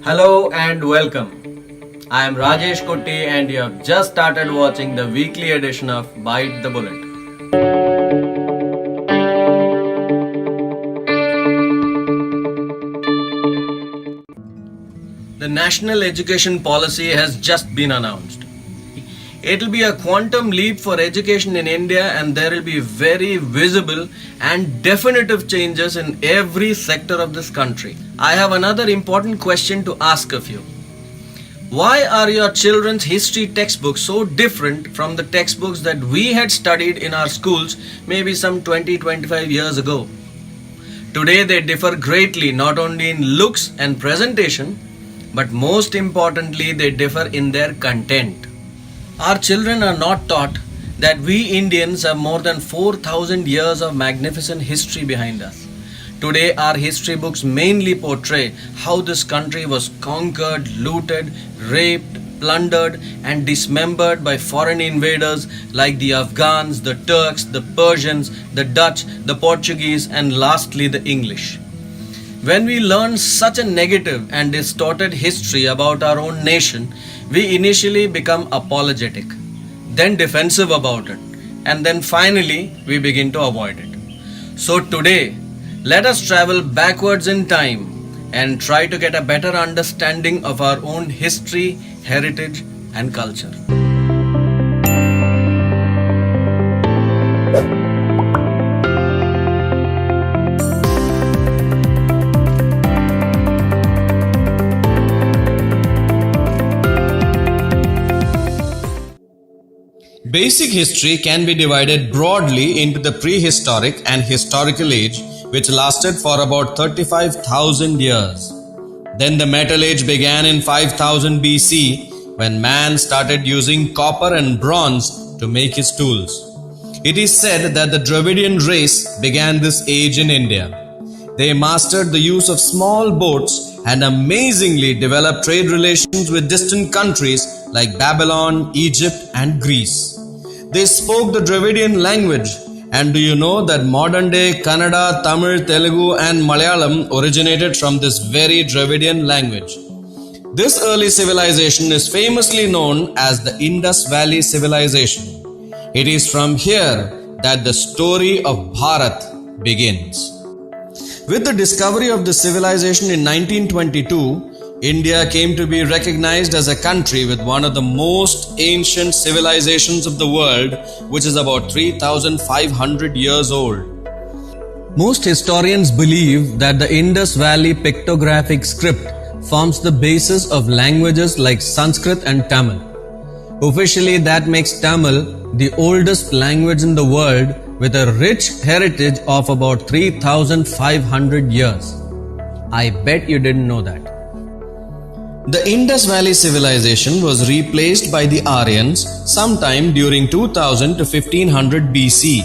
Hello and welcome. I am Rajesh Kotti and you have just started watching the weekly edition of Bite the Bullet. The National Education Policy has just been announced. It will be a quantum leap for education in India and there will be very visible and definitive changes in every sector of this country. I have another important question to ask of you. Why are your children's history textbooks so different from the textbooks that we had studied in our schools maybe some 20-25 years ago? Today they differ greatly not only in looks and presentation, but most importantly they differ in their content. Our children are not taught that we Indians have more than 4,000 years of magnificent history behind us. Today our history books mainly portray how this country was conquered, looted, raped, plundered and dismembered by foreign invaders like the Afghans, the Turks, the Persians, the Dutch, the Portuguese and lastly the English. When we learn such a negative and distorted history about our own nation, we initially become apologetic, then defensive about it, and then finally we begin to avoid it. So today, let us travel backwards in time and try to get a better understanding of our own history, heritage, and culture. Basic history can be divided broadly into the prehistoric and historical age, which lasted for about 35,000 years. Then the Metal Age began in 5000 BC when man started using copper and bronze to make his tools. It is said that the Dravidian race began this age in India. They mastered the use of small boats and amazingly developed trade relations with distant countries like Babylon, Egypt and Greece. They spoke the Dravidian language, and do you know that modern day Kannada, Tamil, Telugu and Malayalam originated from this very Dravidian language. This early civilization is famously known as the Indus Valley Civilization. It is from here that the story of Bharat begins. With the discovery of the civilization in 1922, India came to be recognized as a country with one of the most ancient civilizations of the world, which is about 3,500 years old. Most historians believe that the Indus Valley pictographic script forms the basis of languages like Sanskrit and Tamil. Officially, that makes Tamil the oldest language in the world with a rich heritage of about 3,500 years. I bet you didn't know that. The Indus Valley civilization was replaced by the Aryans sometime during 2000 to 1500 BC.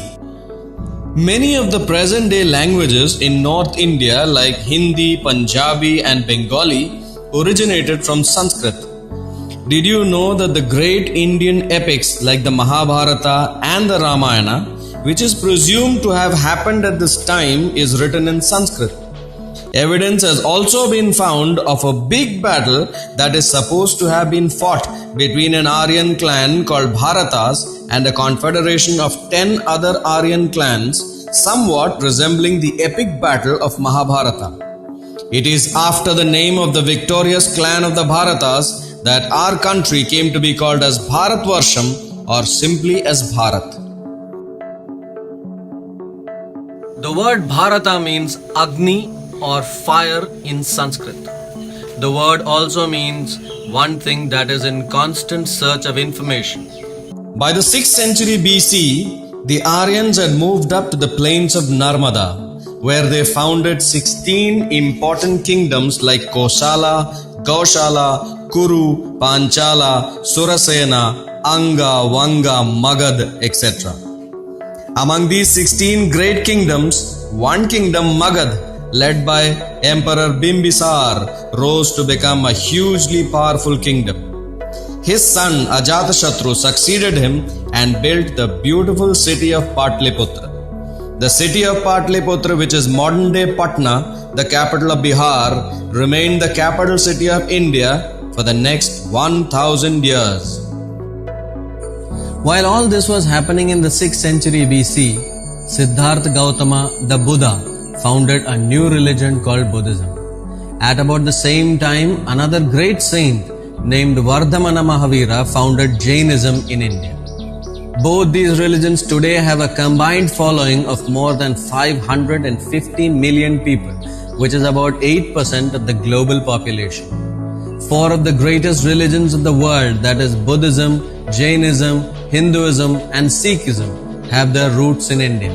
Many of the present day languages in North India like Hindi, Punjabi and Bengali originated from Sanskrit. Did you know that the great Indian epics like the Mahabharata and the Ramayana, which is presumed to have happened at this time, is written in Sanskrit? Evidence has also been found of a big battle that is supposed to have been fought between an Aryan clan called Bharatas and a confederation of 10 other Aryan clans, somewhat resembling the epic battle of Mahabharata. It is after the name of the victorious clan of the Bharatas that our country came to be called as Bharatvarsham or simply as Bharat. The word Bharata means Agni or fire in Sanskrit. The word also means one thing that is in constant search of information. By the 6th century BC, the Aryans had moved up to the plains of Narmada, where they founded 16 important kingdoms like Kosala, Gaushala, Kuru, Panchala, Surasena, Anga, Vanga, Magad, etc. Among these 16 great kingdoms, one kingdom, Magad, led by Emperor Bimbisar, rose to become a hugely powerful kingdom. His son Ajatashatru succeeded him and built the beautiful city of Patliputra. The city of Patliputra, which is modern day Patna, the capital of Bihar, remained the capital city of India for the next 1000 years. While all this was happening in the 6th century BC, Siddhartha Gautama, the Buddha, founded a new religion called Buddhism. At about the same time, another great saint named Vardhamana Mahavira founded Jainism in India. Both these religions today have a combined following of more than 550 million people, which is about 8% of the global population. Four of the greatest religions of the world, that is Buddhism, Jainism, Hinduism and Sikhism, have their roots in India.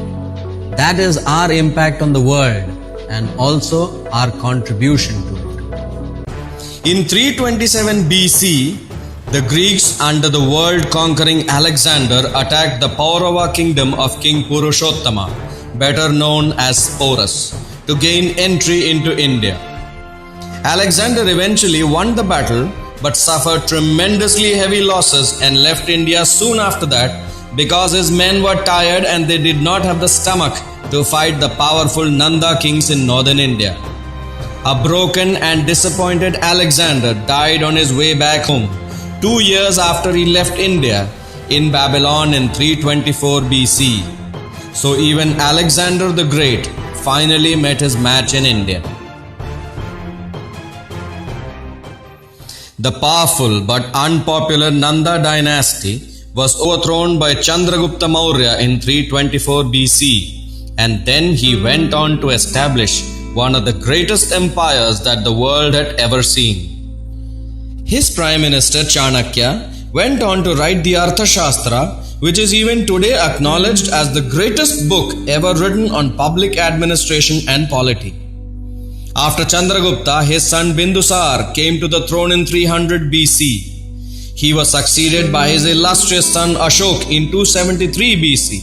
That is our impact on the world and also our contribution to it. In 327 BC, the Greeks under the world-conquering Alexander attacked the Paurava kingdom of King Purushottama, better known as Porus, to gain entry into India. Alexander eventually won the battle but suffered tremendously heavy losses and left India soon after that because his men were tired and they did not have the stomach to fight the powerful Nanda kings in northern India. A broken and disappointed Alexander died on his way back home 2 years after he left India in Babylon in 324 BC. So even Alexander the Great finally met his match in India. The powerful but unpopular Nanda dynasty was overthrown by Chandragupta Maurya in 324 BC, and then he went on to establish one of the greatest empires that the world had ever seen. His prime minister Chanakya went on to write the Arthashastra, which is even today acknowledged as the greatest book ever written on public administration and polity. After Chandragupta, his son Bindusar came to the throne in 300 BC. He was succeeded by his illustrious son Ashok in 273 BC.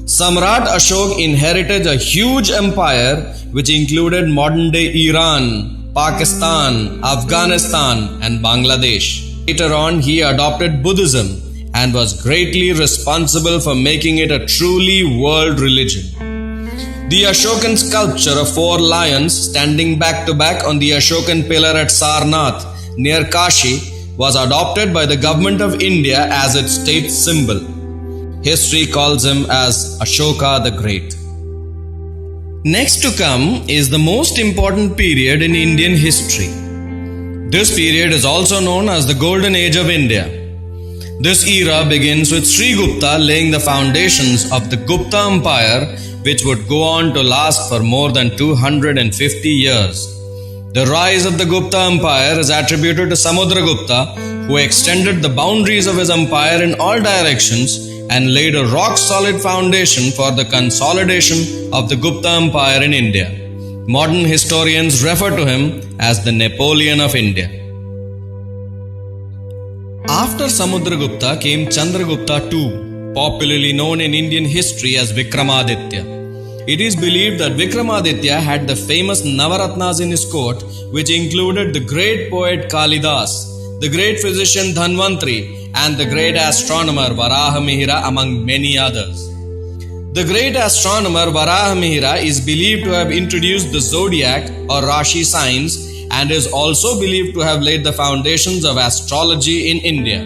Samrat Ashok inherited a huge empire which included modern-day Iran, Pakistan, Afghanistan and Bangladesh. Later on, he adopted Buddhism and was greatly responsible for making it a truly world religion. The Ashokan sculpture of 4 lions standing back to back on the Ashokan pillar at Sarnath near Kashi was adopted by the government of India as its state symbol. History calls him as Ashoka the Great. Next to come is the most important period in Indian history. This period is also known as the Golden Age of India. This era begins with Sri Gupta laying the foundations of the Gupta Empire, which would go on to last for more than 250 years. The rise of the Gupta Empire is attributed to Samudragupta, who extended the boundaries of his empire in all directions and laid a rock-solid foundation for the consolidation of the Gupta Empire in India. Modern historians refer to him as the Napoleon of India. After Samudragupta came Chandragupta II, popularly known in Indian history as Vikramaditya. It is believed that Vikramaditya had the famous Navaratnas in his court, which included the great poet Kalidas, the great physician Dhanvantri, and the great astronomer Varahamihira, among many others. The great astronomer Varahamihira is believed to have introduced the zodiac or Rashi signs and is also believed to have laid the foundations of astrology in India.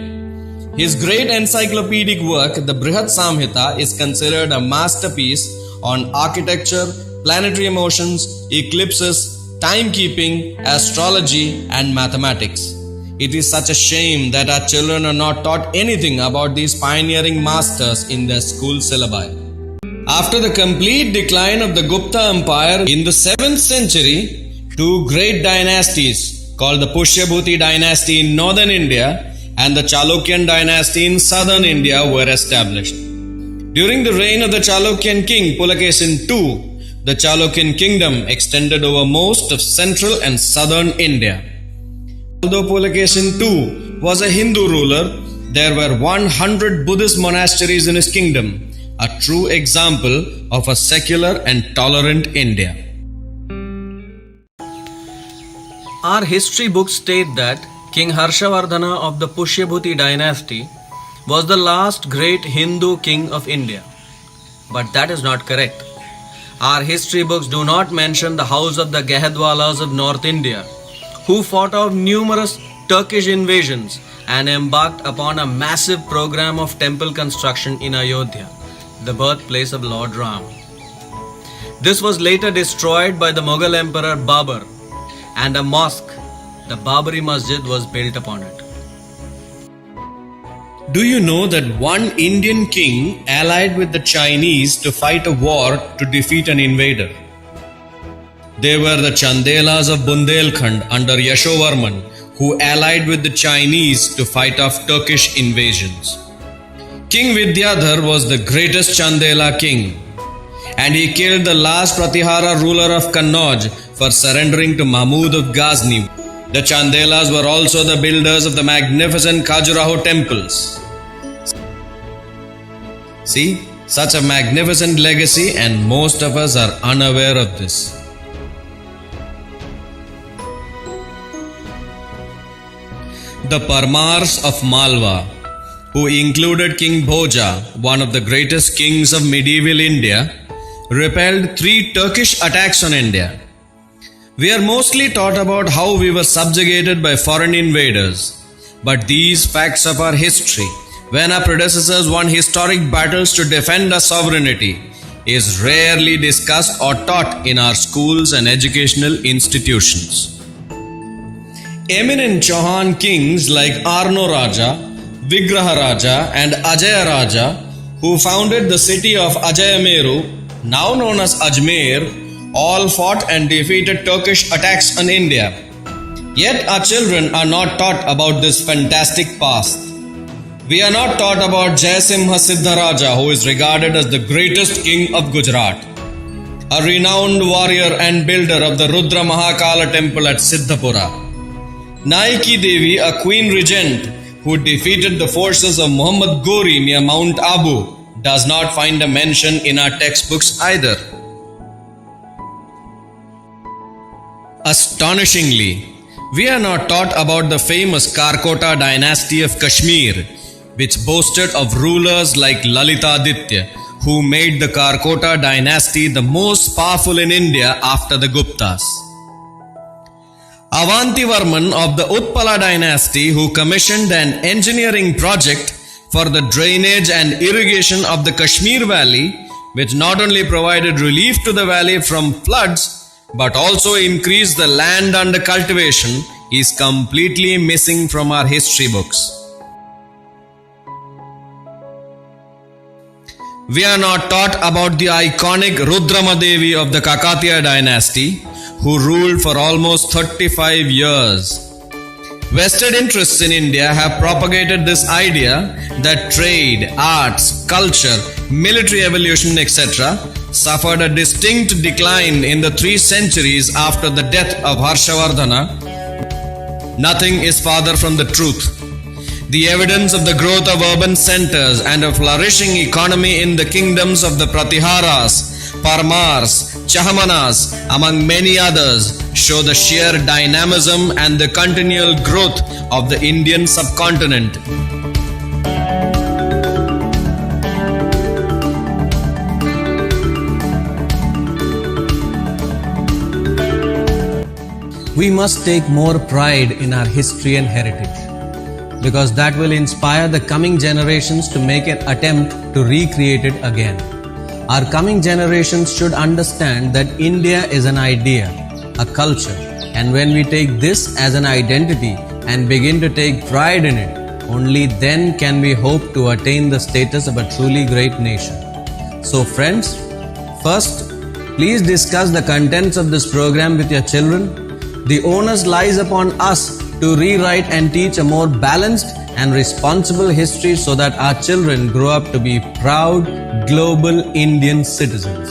His great encyclopedic work, the Brihat Samhita, is considered a masterpiece on architecture, planetary motions, eclipses, timekeeping, astrology, and mathematics. It is such a shame that our children are not taught anything about these pioneering masters in their school syllabi. After the complete decline of the Gupta Empire in the 7th century, 2 great dynasties called the Pushyabhuti dynasty in northern India and the Chalukyan dynasty in southern India were established. During the reign of the Chalukyan king Pulakesin II, the Chalukyan kingdom extended over most of central and southern India. Although Pulakesin II was a Hindu ruler, there were 100 Buddhist monasteries in his kingdom, a true example of a secular and tolerant India. Our history books state that King Harshavardhana of the Pushyabhuti dynasty was the last great Hindu king of India. But that is not correct. Our history books do not mention the house of the Gehadwalas of North India, who fought off numerous Turkish invasions and embarked upon a massive program of temple construction in Ayodhya, the birthplace of Lord Ram. This was later destroyed by the Mughal Emperor Babur, and a mosque, the Babri Masjid, was built upon it. Do you know that one Indian king allied with the Chinese to fight a war to defeat an invader? They were the Chandelas of Bundelkhand under Yashovarman, who allied with the Chinese to fight off Turkish invasions. King Vidyadhar was the greatest Chandela king, and he killed the last Pratihara ruler of Kannauj for surrendering to Mahmud of Ghazni. The Chandelas were also the builders of the magnificent Khajuraho temples. See, such a magnificent legacy, and most of us are unaware of this. The Parmars of Malwa, who included King Bhoja, one of the greatest kings of medieval India, repelled 3 Turkish attacks on India. We are mostly taught about how we were subjugated by foreign invaders, but these facts of our history, when our predecessors won historic battles to defend our sovereignty, is rarely discussed or taught in our schools and educational institutions. Eminent Chauhan kings like Arno Raja, Vigraha Raja and Ajaya Raja, who founded the city of Ajayameru, now known as Ajmer, all fought and defeated Turkish attacks on India. Yet our children are not taught about this fantastic past. We are not taught about Jaisimha Siddharaja, who is regarded as the greatest king of Gujarat, a renowned warrior and builder of the Rudra Mahakala temple at Siddhapura. Naiki Devi, a queen regent who defeated the forces of Muhammad Ghori near Mount Abu, does not find a mention in our textbooks either. Astonishingly, we are not taught about the famous Karkota dynasty of Kashmir, which boasted of rulers like Lalitaditya, who made the Karkota dynasty the most powerful in India after the Guptas. Avantivarman of the Utpala dynasty, who commissioned an engineering project for the drainage and irrigation of the Kashmir Valley, which not only provided relief to the valley from floods, but also increased the land under cultivation, is completely missing from our history books. We are not taught about the iconic Rudramadevi of the Kakatiya dynasty, who ruled for almost 35 years. Vested interests in India have propagated this idea that trade, arts, culture, military evolution, etc. suffered a distinct decline in the 3 centuries after the death of Harshavardhana. Nothing is farther from the truth. The evidence of the growth of urban centers and a flourishing economy in the kingdoms of the Pratiharas, Parmars, Chahamanas, among many others, show the sheer dynamism and the continual growth of the Indian subcontinent. We must take more pride in our history and heritage, because that will inspire the coming generations to make an attempt to recreate it again. Our coming generations should understand that India is an idea, a culture, and when we take this as an identity and begin to take pride in it, only then can we hope to attain the status of a truly great nation. So friends, first, please discuss the contents of this program with your children. The onus lies upon us to rewrite and teach a more balanced and responsible history so that our children grow up to be proud global Indian citizens.